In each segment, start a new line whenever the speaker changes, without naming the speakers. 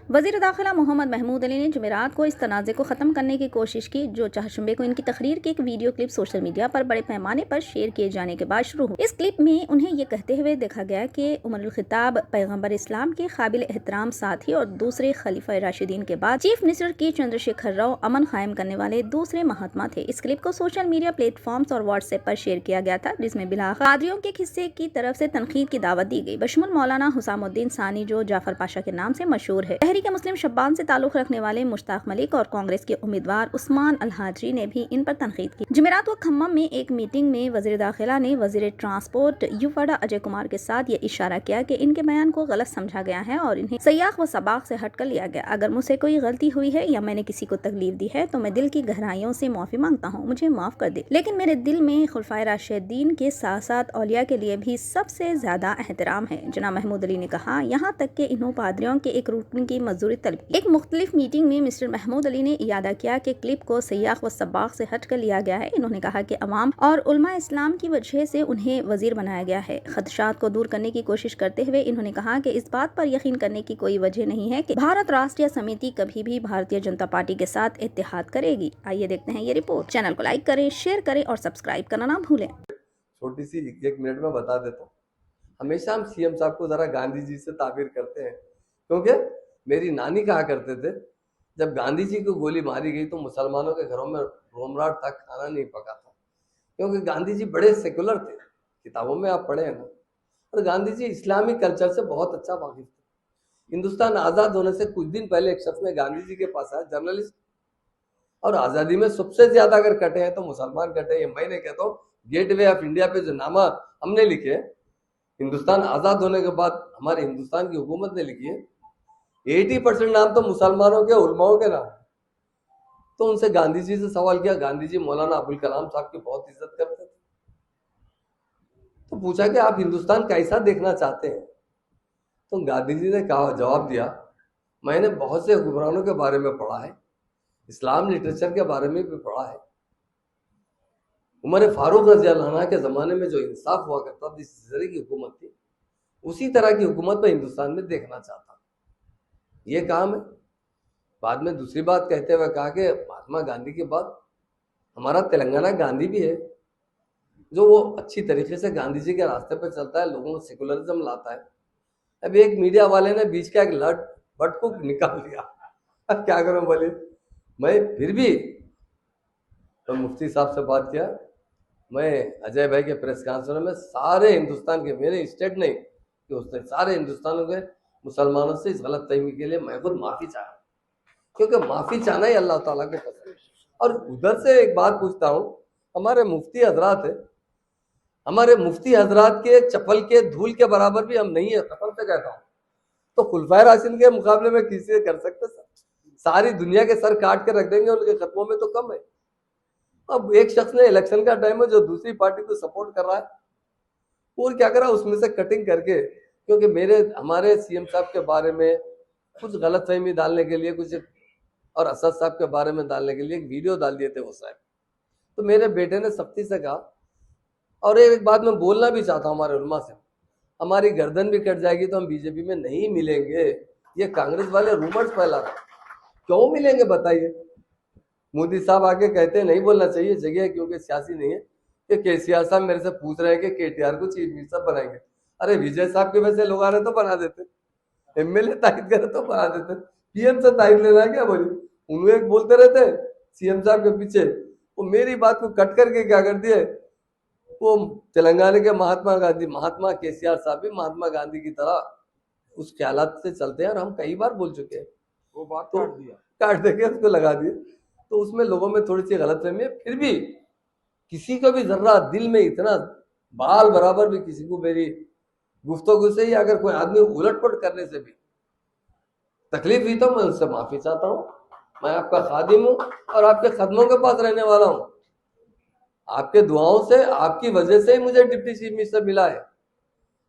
वज़ीर दाखिला मोहम्मद महमूद अली ने जुमेरात को इस तनाज़े को ख़त्म करने की कोशिश की जो चारशंबे को इनकी तकरीर की एक वीडियो क्लिप सोशल मीडिया पर बड़े पैमाने पर शेयर किए जाने के बाद शुरू हुई। इस क्लिप में उन्हें ये कहते हुए देखा गया कि उमरुल खिताब पैगम्बर इस्लाम के काबिल एहतराम साथी और दूसरे खलीफा राशिदीन के बाद चीफ मिनिस्टर की चंद्रशेखर राव अमन कायम करने वाले दूसरे महात्मा थे। इस क्लिप को सोशल मीडिया प्लेटफॉर्म्स और व्हाट्सएप पर शेयर किया गया था, जिसमें बिलाखिर कादरियों के हिस्से की तरफ से तनकीद की दावत दी गई। बशमुल मौलाना हुसामुद्दीन सानी जो जाफर पाशा के नाम से मशहूर है, तहरीक मुस्लिम शब्बान से ताल्लुक रखने वाले मुश्ताक मलिक और कांग्रेस के उम्मीदवार उस्मान अल हाजरी ने भी इन पर तनकीद की। जुमेरात को खम्मम में एक मीटिंग में वज़ीर दाखिला ने वज़ीर ट्रांसपोर्ट युवाड़ा अजय कुमार के साथ ये इशारा किया कि इनके बयान को गलत समझा गया है और इन्हें सयाक व सबाक से हटकर लिया गया। अगर मुझसे कोई गलती हुई है या मैंने किसी को तकलीफ दी है तो मैं दिल की गहराइयों से माफी मांगता हूँ, मुझे माफ कर दे। लेकिन मेरे दिल में खुलफाए राशिदीन के साथ साथ औलिया के लिए भी सबसे ज्यादा एहतराम है। जनाब महमूद अली ने कहा, यहाँ तक कि इन्हों पादरियों के एक रुकन की मंजूरी तलब की। एक मुख्तलिफ मीटिंग में मिस्टर महमूद अली ने इयादा किया कि क्लिप को सयाक व सबाक से हट कर लिया गया है। इन्होंने कहा कि अवाम और उलमा इस्लाम की वजह से उन्हें वजीर बनाया गया है। खदशात को दूर करने की कोशिश करते हुए इन्होंने कहा कि इस बात पर यकीन करने की कोई वजह नहीं है कि भारत राष्ट्रीय समिति कभी भी भारतीय जनता पार्टी के साथ इत्तेहाद करेगी। आइए देखते हैं ये रिपोर्ट। चैनल को लाइक करें, शेयर करें और सब्सक्राइब करना ना भूलें।
छोटी सी एक मिनट में बता देता हूँ। हमेशा हम सीएम साहब को जरा गांधी जी से ताबीर करते हैं, क्योंकि मेरी नानी कहा करते थे जब गांधी जी को गोली मारी गई तो मुसलमानों के घरों में रोमराट था, खाना नहीं पका था, क्योंकि गांधी जी बड़े सेकुलर थे। किताबों में आप पढ़े हैं ना, और गांधी जी इस्लामी कल्चर से बहुत अच्छा वाकिफ थे। हिंदुस्तान आजाद होने से कुछ दिन पहले एक शख्स ने गांधी जी के पास आया, जर्नलिस्ट, और आजादी में सबसे ज्यादा अगर कटे हैं तो मुसलमान कटे। ये मैं नहीं कहता हूँ, गेटवे ऑफ इंडिया पे जो नामा हमने लिखे, हिंदुस्तान आजाद होने के बाद हमारे हिंदुस्तान की हुकूमत ने लिखी है, 80% नाम तो मुसलमानों के, उलमाओं के नाम। तो उनसे गांधी जी से सवाल किया, गांधी जी मौलाना अबुल कलाम साहब की बहुत इज्जत करते थे, तो पूछा कि आप हिंदुस्तान कैसा देखना चाहते हैं? तो गांधी जी ने कहा, जवाब दिया, मैंने बहुत से हुक्मरानों के बारे में पढ़ा है, इस्लाम लिटरेचर के बारे में भी पढ़ा है। उमर फारूक रज़ी अल्लाह अन्हु के ज़माने में जो इंसाफ हुआ करता था, जिस तरह की हुकूमत थी, उसी तरह की हुकूमत मैं हिंदुस्तान में देखना चाहता हूँ। ये काम है। बाद में दूसरी बात कहते हुए कहा कि महात्मा गांधी के बाद हमारा तेलंगाना गांधी भी है, जो वो अच्छी तरीके से गांधी जी के रास्ते पर चलता है, लोगों को सेकुलरिज्म लाता है। अब एक मीडिया वाले ने बीच का एक बट को निकाल दिया। अब क्या करूं, बोले मैं फिर भी तो मुफ्ती साहब से बात किया। मैं अजय भाई के प्रेस कॉन्फ्रेंस में सारे हिंदुस्तान के, मेरे स्टेट नहीं कि उसने सारे हिंदुस्तान के मुसलमानों से इस गलत फहमी के लिए मैं खुद माफी चाहा, क्योंकि माफी चाहना ही अल्लाह ताला को पसंद है। और उधर से एक बात पूछता हूँ, हमारे मुफ्ती हजरात है, हमारे मुफ्ती हजरात के चप्पल के धूल के बराबर भी हम नहीं है, कसम से कहता हूँ। तो खुलफाए राशिदीन के मुकाबले में किसी कर सकते सर? सारी दुनिया के सर काट के रख देंगे, उनके खत्मों में तो कम है। अब एक शख्स ने इलेक्शन का टाइम है जो दूसरी पार्टी को सपोर्ट कर रहा है, और क्या करा, उसमें से कटिंग करके, क्योंकि हमारे सीएम साहब के बारे में कुछ गलतफहमी डालने के लिए कुछ, और असद साहब के बारे में डालने के लिए एक वीडियो डाल दिए थे वो साहब। तो मेरे बेटे ने सख्ती से कहा, और एक बात मैं बोलना भी चाहता हूँ हमारे उलमा से, हमारी गर्दन भी कट जाएगी तो हम बीजेपी में नहीं मिलेंगे। ये कांग्रेस वाले रूमर्स फैला रहे, क्यों मिलेंगे बताइए? मोदी साहब आके कहते हैं नहीं बोलना चाहिए, जगह है क्योंकि सियासी नहीं है, कि केसीआर साहब मेरे से पूछ रहे हैं कि केटीआर को चीफ मिनिस्टर बनाएंगे। अरे विजय साहब के वैसे लोग आ रहे तो बना देते, एमएलए तायद करे तो बना देते, पीएम से तायद लेना है क्या? बोलिए, उन्हें एक बोलते रहते सीएम साहब के पीछे, वो मेरी बात को कट करके क्या कर दिए, वो तेलंगाना के महात्मा केसीआर साहब भी महात्मा गांधी की तरह उस ख्यालात से चलते हैं, और हम कई बार बोल चुके हैं, वो बात तो काट देके उसको लगा दिए। तो उसमें लोगों में थोड़ी सी गलतफहमी है। फिर भी किसी को भी जर्रा दिल में इतना बाल बराबर भी किसी को मेरी गुफ्तगू से ही अगर कोई आदमी उलटपट करने से भी तकलीफ हुई तो मैं उससे माफी चाहता हूँ। मैं आपका खादिम हूँ और आपके कदमों के पास रहने वाला हूँ। आपके दुआओं से, आपकी वजह से ही मुझे डिप्टी चीफ मिनिस्टर मिला है,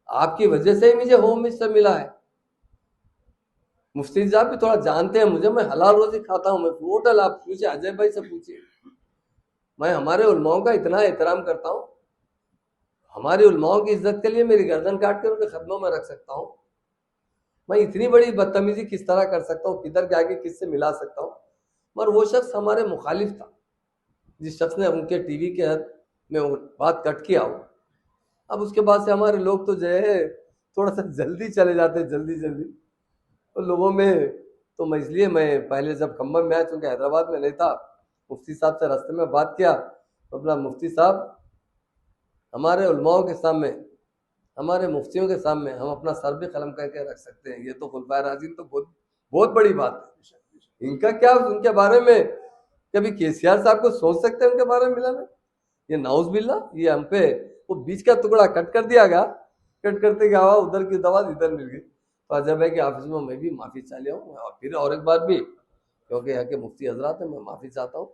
आपकी वजह से ही मुझे होम मिनिस्टर मिला है। मुफ्ती साहब भी थोड़ा जानते हैं मुझे, मैं हलाल रोजी खाता हूँ, मैं टोटल, आप पूछिए अजय भाई से पूछिए, मैं हमारे उलमाओं का इतना एहतराम करता हूँ, हमारे उलमाओं की इज्जत के लिए मेरी गर्दन काट कर उनके खदमों में रख सकता हूँ। मैं इतनी बड़ी बदतमीजी किस तरह कर सकता हूँ, किधर के आगे किससे मिला सकता हूँ। मगर वो शख्स हमारे मुखालिफ था, जिस शख्स ने उनके टीवी के हद में वो बात कट किया हो। अब उसके बाद से हमारे लोग तो जो है थोड़ा सा जल्दी चले जाते, जल्दी जल्दी। तो लोगों में तो मैं पहले जब खम्बम में आया, चूँकि हैदराबाद में नहीं था, मुफ्ती साहब से रास्ते में बात किया तो अपना मुफ्ती साहब हमारे उलमाओं के सामने, हमारे मुफ्तियों के सामने हम अपना सर भी कलम करके रख सकते हैं। ये तो खुलफाए राशिदीन तो बहुत बहुत बड़ी बात है। इनका क्या, उनके बारे में कभी केसीआर साहब को सोच सकते हैं उनके बारे में मिला में? ये नाउज बिल्ला, ये हम पे वो बीच का टुकड़ा कट कर दिया गया, कट करते क्या हुआ, उधर की दवा इधर मिल गई। तो अजब है कि ऑफिस में मैं भी माफ़ी चाह लिया हूँ, और फिर और एक बार भी, क्योंकि यहाँ के मुफ्ती हजरात हैं, मैं माफ़ी चाहता हूँ।